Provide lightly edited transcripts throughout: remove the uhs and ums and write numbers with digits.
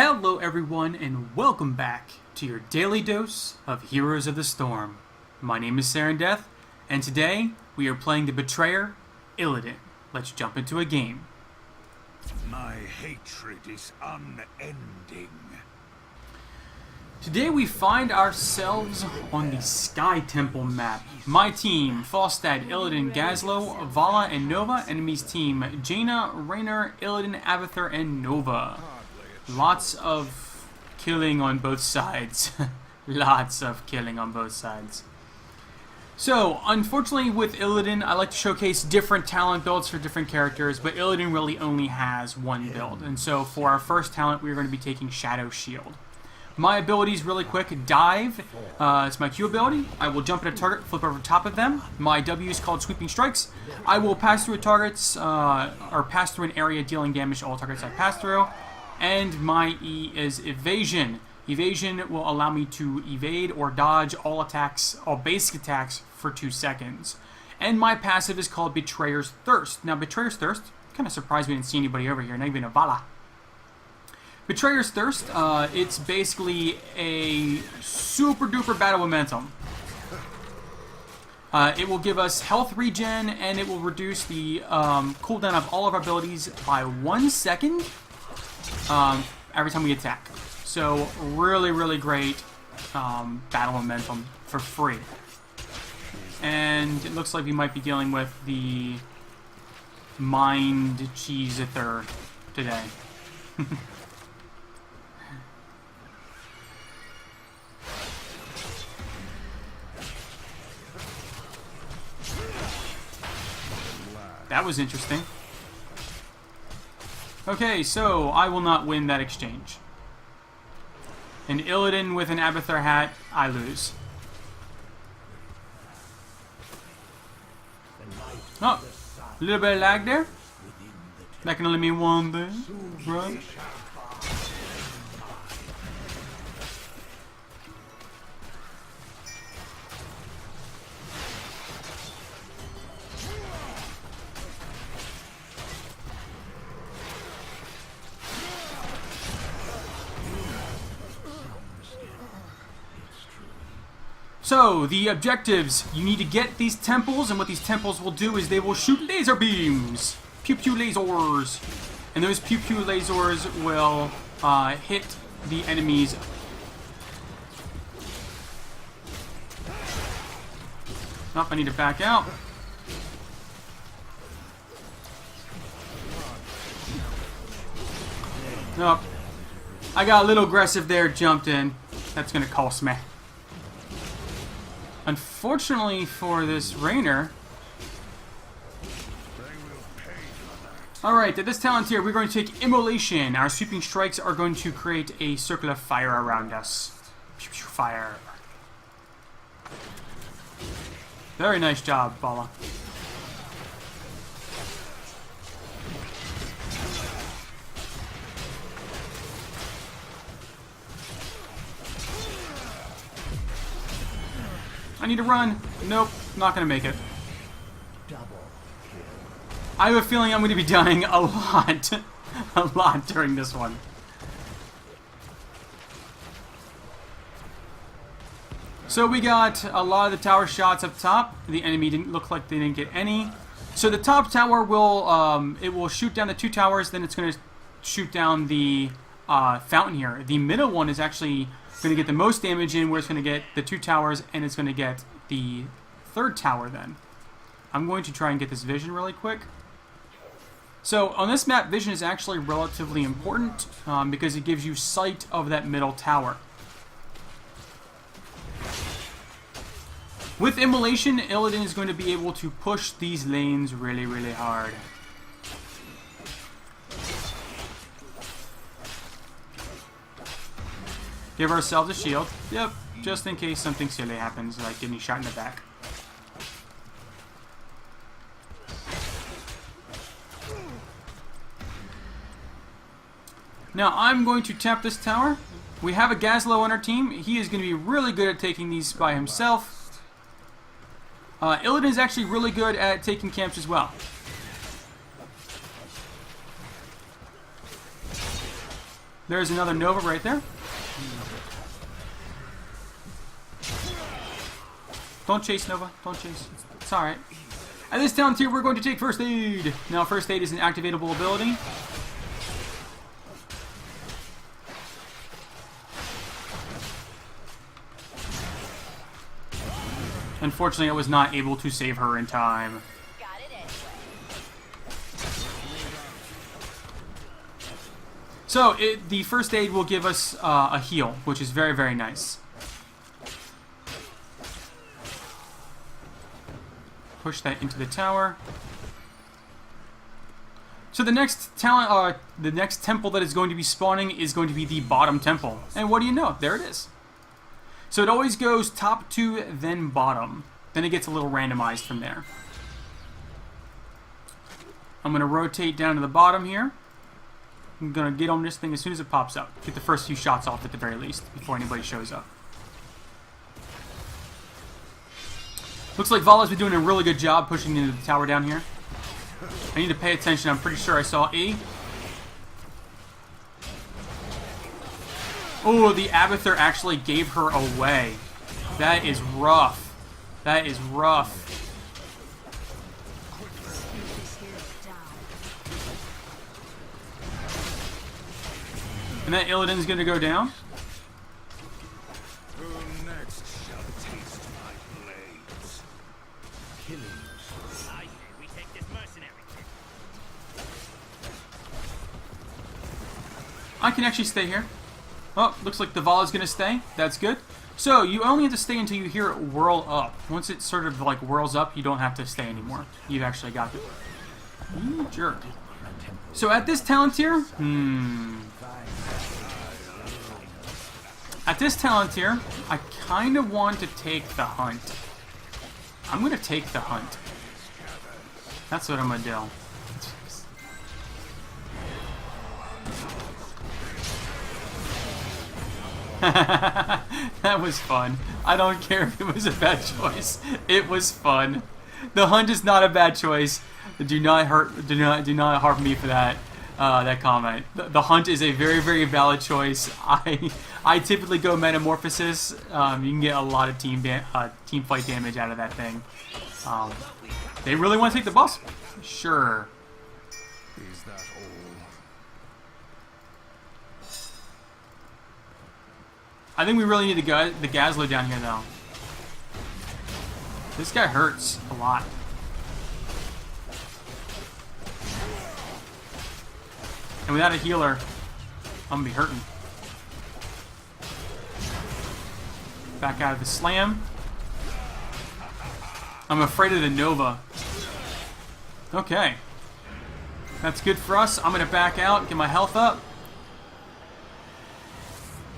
Hello everyone and welcome back to your daily dose of Heroes of the Storm. My name is Death, and today we are playing the Betrayer, Illidan. Let's jump into a game. My hatred is unending. Today we find ourselves on the Sky Temple map. My team, Falstad, Illidan, Gazlo, Vala, and Nova. Enemy's team, Jaina, Raynor, Illidan, Abathur, and Nova. Lots of killing on both sides. Lots of killing on both sides. So, unfortunately with Illidan, I like to showcase different talent builds for different characters, but Illidan really only has one build. And so for our first talent, we're going to be taking Shadow Shield. My abilities, really quick: Dive, it's my Q ability. I will jump at a target, flip over top of them. My W is called Sweeping Strikes. I will pass through targets, or pass through an area, dealing damage to all targets I pass through. And my E is Evasion. Evasion will allow me to evade or dodge all attacks, all basic attacks, for 2 seconds. And my passive is called Betrayer's Thirst. Now, Betrayer's Thirst, kind of surprised we didn't see anybody over here, not even a Vala. Betrayer's Thirst, it's basically a super duper battle momentum. It will give us health regen, and it will reduce the cooldown of all of our abilities by 1 second every time we attack. So really, really great battle momentum for free. And it looks like we might be dealing with the Mind Cheese-ither today. That was interesting. Okay, so I will not win that exchange. An Illidan with an Abathur hat, I lose. Oh, a little bit of lag there. That can only mean one thing, right? So, the objectives: you need to get these temples, and what these temples will do is they will shoot laser beams! Pew pew lasers! And those pew pew lasers will hit the enemies. Oh, I need to back out. Nope. I got a little aggressive there, jumped in. That's gonna cost me. Unfortunately for this Raynor. Alright, at this talent here, we're going to take Immolation. Our sweeping strikes are going to create a circle of fire around us. Pew, pew, fire. Very nice job, Vala. I need to run. Nope, not gonna make it. I have a feeling I'm going to be dying a lot. A lot during this one. So we got a lot of the tower shots up top. The enemy didn't look like they didn't get any. So the top tower will, it will shoot down the 2 towers, then it's going to shoot down the fountain here. The middle one is actually going to get the most damage in, where it's going to get the 2 towers, and it's going to get the 3rd tower then. I'm going to try and get this vision really quick. So on this map, vision is actually relatively important because it gives you sight of that middle tower. With Immolation, Illidan is going to be able to push these lanes really, really hard. Give ourselves a shield. Yep, just in case something silly happens, like getting shot in the back. Now, I'm going to tap this tower. We have a Gazlo on our team. He is going to be really good at taking these by himself. Illidan is actually really good at taking camps as well. There's another Nova right there. Don't chase, Nova. Don't chase. It's alright. At this talent tier, we're going to take First Aid. Now, First Aid is an activatable ability. Unfortunately, I was not able to save her in time. So, the First Aid will give us a heal, which is very, very nice. Push that into the tower. So the next talent, the next temple that is going to be spawning is going to be the bottom temple. And what do you know? There it is. So it always goes top to, then bottom. Then it gets a little randomized from there. I'm going to rotate down to the bottom here. I'm going to get on this thing as soon as it pops up. Get the first few shots off at the very least, before anybody shows up. Looks like Vala's been doing a really good job pushing into the tower down here. I need to pay attention. I'm pretty sure I saw E. Oh, the Abathur actually gave her away. That is rough. That is rough. And that Illidan's gonna go down. Who next shall taste my blades? Killing. I say we take this mercenary. I can actually stay here. Oh, looks like the Vala's gonna stay. That's good. So, you only have to stay until you hear it whirl up. Once it sort of like whirls up, you don't have to stay anymore. You've actually got it. You jerk. So at this talent tier, At this talent tier, I kind of want to take the hunt. I'm going to take the hunt. That's what I'm going to do. That was fun. I don't care if it was a bad choice. It was fun. The hunt is not a bad choice. Do not harp me for that. That comment. The hunt is a very, very valid choice. I typically go Metamorphosis. You can get a lot of team fight damage out of that thing. They really want to take the boss? Sure. Is that all? I think we really need the Gazlo down here, though. This guy hurts a lot. And without a healer, I'm gonna be hurting. Back out of the slam. I'm afraid of the Nova. Okay. That's good for us. I'm gonna back out, get my health up.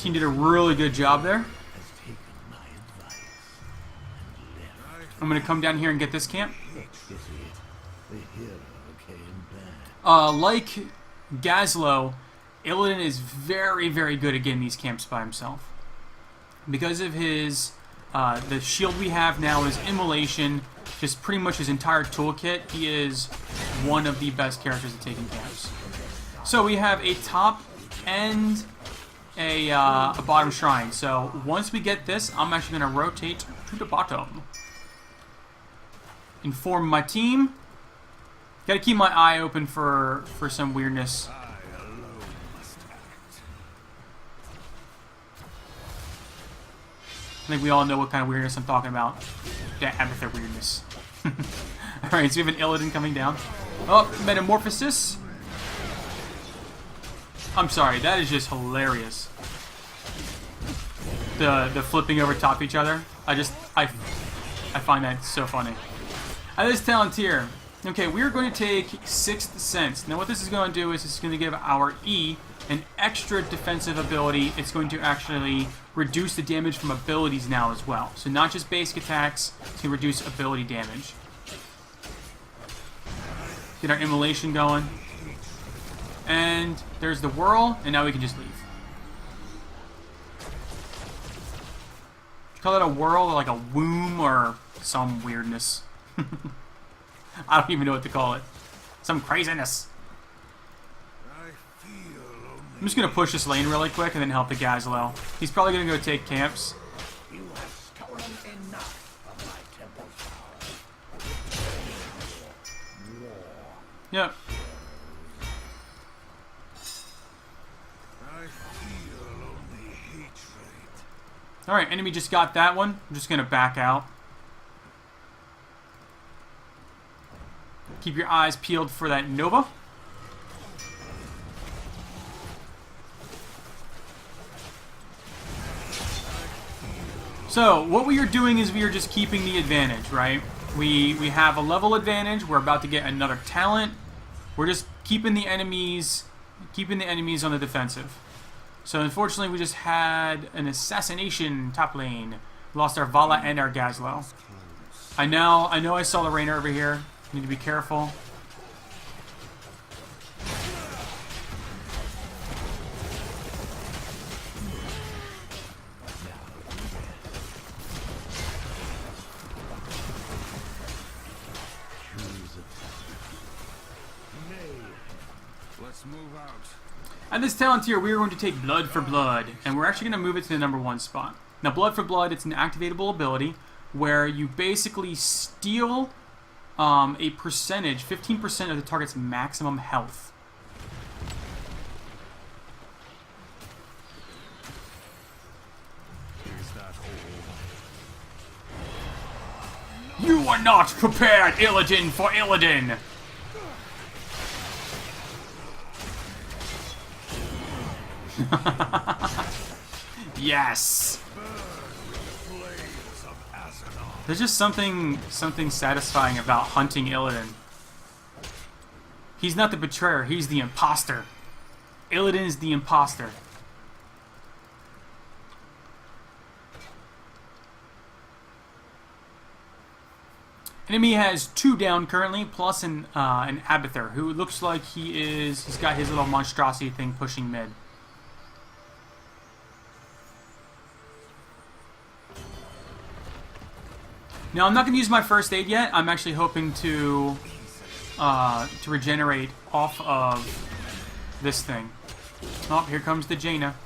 Team did a really good job there. I'm gonna come down here and get this camp. Like Gazlo, Illidan is very, very good at getting these camps by himself. Because of his, the shield we have now is Immolation, just pretty much his entire toolkit, he is one of the best characters at taking camps. So we have a top and a bottom shrine. So once we get this, I'm actually going to rotate to the bottom. Inform my team. Got to keep my eye open for some weirdness. I alone must act. I think we all know what kind of weirdness I'm talking about. That Abathur weirdness. Alright, so we have an Illidan coming down. Oh, Metamorphosis. I'm sorry, that is just hilarious. The flipping over top of each other. I find that so funny. At this talent tier, okay, we're going to take Sixth Sense. Now what this is going to do is it's going to give our E an extra defensive ability. It's going to actually reduce the damage from abilities now as well. So not just basic attacks, to reduce ability damage. Get our Immolation going. And there's the Whirl, and now we can just leave. Call that a whirl or like a womb or some weirdness. I don't even know what to call it. Some craziness. I feel only I'm just gonna push this lane really quick and then help the guys low. He's probably gonna go take camps. You have stolen enough of my temple's power. Yep. I feel only hatred. Alright, enemy just got that one. I'm just gonna back out. Keep your eyes peeled for that Nova. So, what we are doing is we are just keeping the advantage, right? We have a level advantage. We're about to get another talent. We're just keeping the enemies on the defensive. So, unfortunately, we just had an assassination top lane. We lost our Vala and our Gazlo. I know I saw the Rainer over here. Need to be careful. Let's move out. At this talent tier, we are going to take Blood for Blood, and we're actually going to move it to the #1 spot. Now, Blood for Blood, it's an activatable ability where you basically steal a percentage, 15% of the target's maximum health. Is that all? You are not prepared, Illidan, for Illidan! Yes! Flames of Azeroth. There's just something satisfying about hunting Illidan. He's not the betrayer, he's the impostor. Illidan is the impostor. Enemy has 2 down currently, plus an Abathur, who looks like he's got his little monstrosity thing pushing mid. Now, I'm not going to use my first aid yet. I'm actually hoping to regenerate off of this thing. Oh, here comes the Jaina.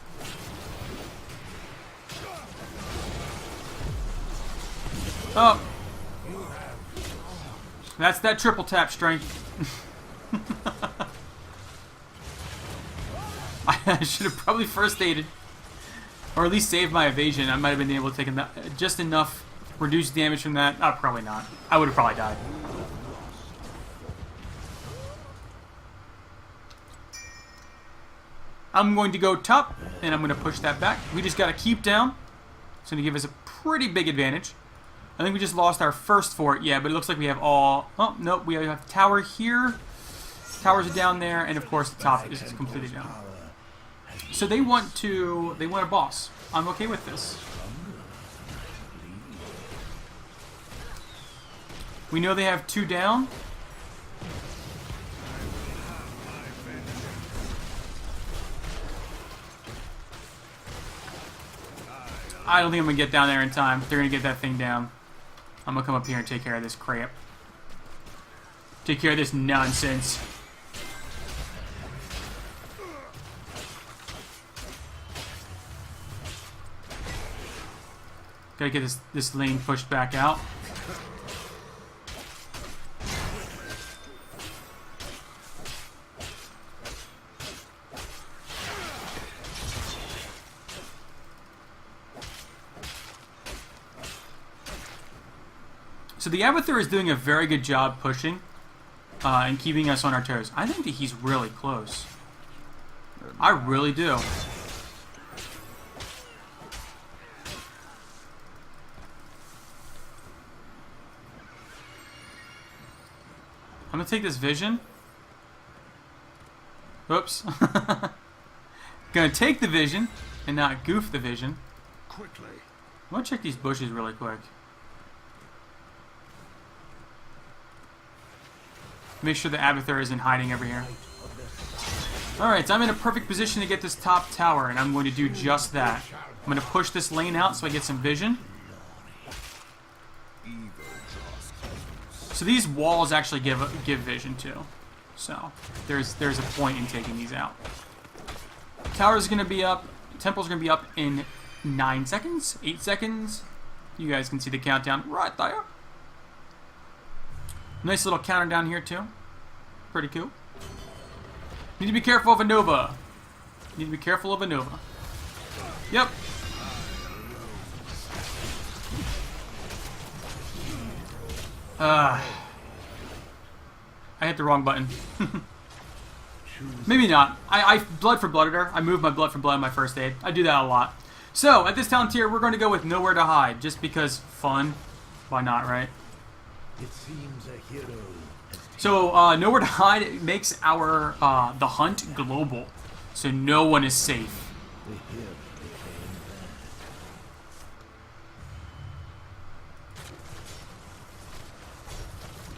Oh. That's that triple tap strength. I should have probably first aided. Or at least saved my evasion. I might have been able to take just enough reduced damage from that. Probably not. I would have probably died. I'm going to go top, and I'm going to push that back. We just got to keep down. It's going to give us a pretty big advantage. I think we just lost our first fort. Yeah, but it looks like we have all... Oh, nope. We have tower here. Towers are down there, and of course the top is completely down. So they want a boss. I'm okay with this. We know they have 2 down. I don't think I'm going to get down there in time. They're going to get that thing down. I'm going to come up here and take care of this crap. Take care of this nonsense. Gotta get this lane pushed back out. So the Abathur is doing a very good job pushing and keeping us on our toes. I think that he's really close. I really do. I'm gonna take this vision. Oops. Gonna take the vision and not goof the vision. Quickly. I'm gonna check these bushes really quick. Make sure the Abathur isn't hiding over here. Alright, so I'm in a perfect position to get this top tower, and I'm going to do just that. I'm going to push this lane out so I get some vision. So these walls actually give vision too. So there's a point in taking these out. Tower's gonna be up. Temple's gonna be up in 9 seconds, 8 seconds. You guys can see the countdown right there. Nice little counter down here too. Pretty cool. Need to be careful of a Nova. Need to be careful of a Nova. Yep. I hit the wrong button. Maybe not. I blood for blooded her. I moved my blood for blood in my first aid. I do that a lot. So, at this talent tier, we're going to go with Nowhere to Hide, just because fun. Why not, right? It seems a hero has So, Nowhere to Hide makes our, the hunt global. So no one is safe. the hero became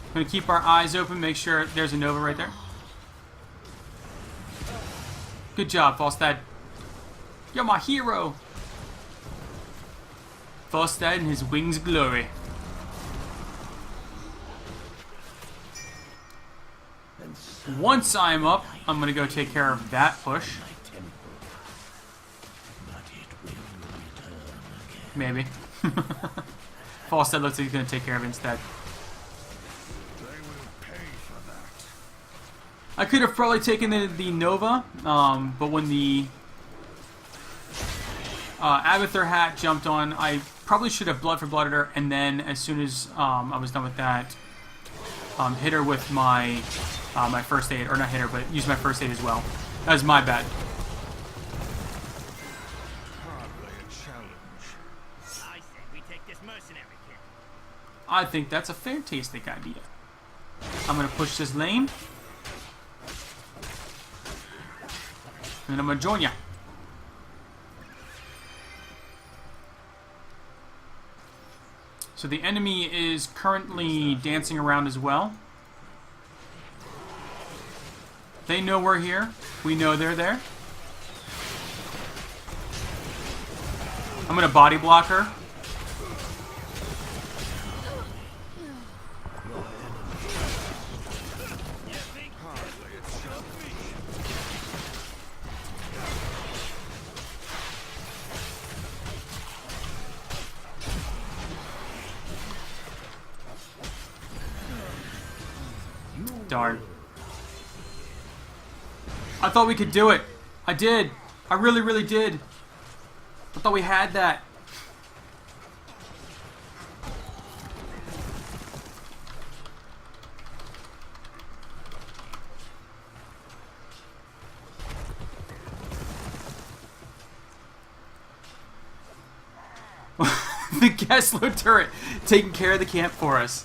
I'm going to keep our eyes open, make sure there's a Nova right there. Good job, Falstad. You're my hero. Falstad and his wings of glory. Once I'm up, I'm going to go take care of that push. Maybe. Falstad looks like he's going to take care of it instead. I could have probably taken the Nova, but when the Abathur hat jumped on, I probably should have blood for blooded her, and then as soon as I was done with that, hit her with my my first aid, or not hit her, but use my first aid as well. That was my bad. hardly a challenge. I say we take this mercenary kid. I think that's a fantastic idea. I'm gonna push this lane, and I'm gonna join ya. So the enemy is currently dancing around as well. They know we're here. We know they're there. I'm gonna body block her. Darn. I thought we could do it. I did. I really, really did. I thought we had that. The Kessler turret taking care of the camp for us.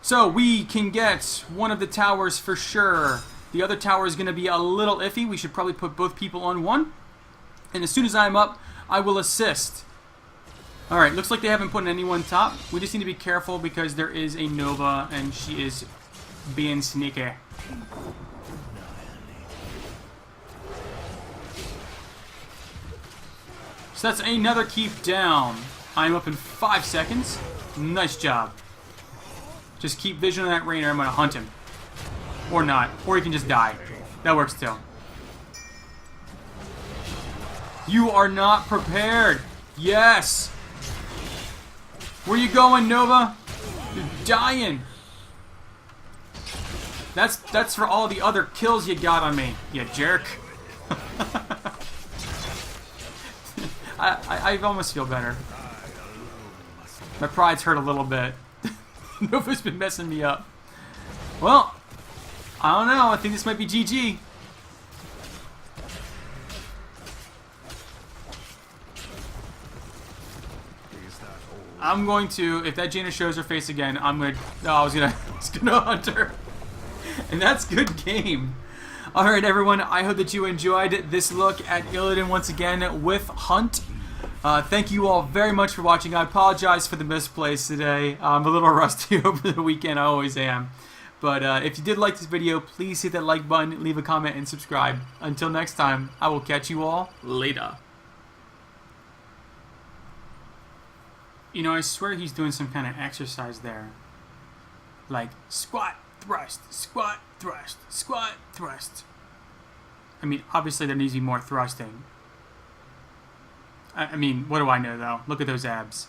So we can get one of the towers for sure. The other tower is going to be a little iffy. We should probably put both people on one. And as soon as I'm up, I will assist. Alright, looks like they haven't put anyone top. We just need to be careful because there is a Nova and she is being sneaky. So that's another keep down. I'm up in 5 seconds. Nice job. Just keep vision on that Rainer. I'm going to hunt him. Or not. Or he can just die. That works too. You are not prepared. Yes. Where you going, Nova? You're dying. That's for all the other kills you got on me, you jerk. I almost feel better. My pride's hurt a little bit. Nova's been messing me up. Well, I don't know. I think this might be GG. I'm going to, if that Jaina shows her face again, I'm going to, I was going to hunt her. And that's good game. Alright everyone, I hope that you enjoyed this look at Illidan once again with Hunt. Thank you all very much for watching. I apologize for the misplays today. I'm a little rusty over the weekend, I always am. But if you did like this video, please hit that like button, leave a comment, and subscribe. Until next time, I will catch you all later. You know, I swear he's doing some kind of exercise there. Like, squat, thrust, squat, thrust, squat, thrust. I mean, obviously there needs to be more thrusting. I mean, what do I know, though? Look at those abs.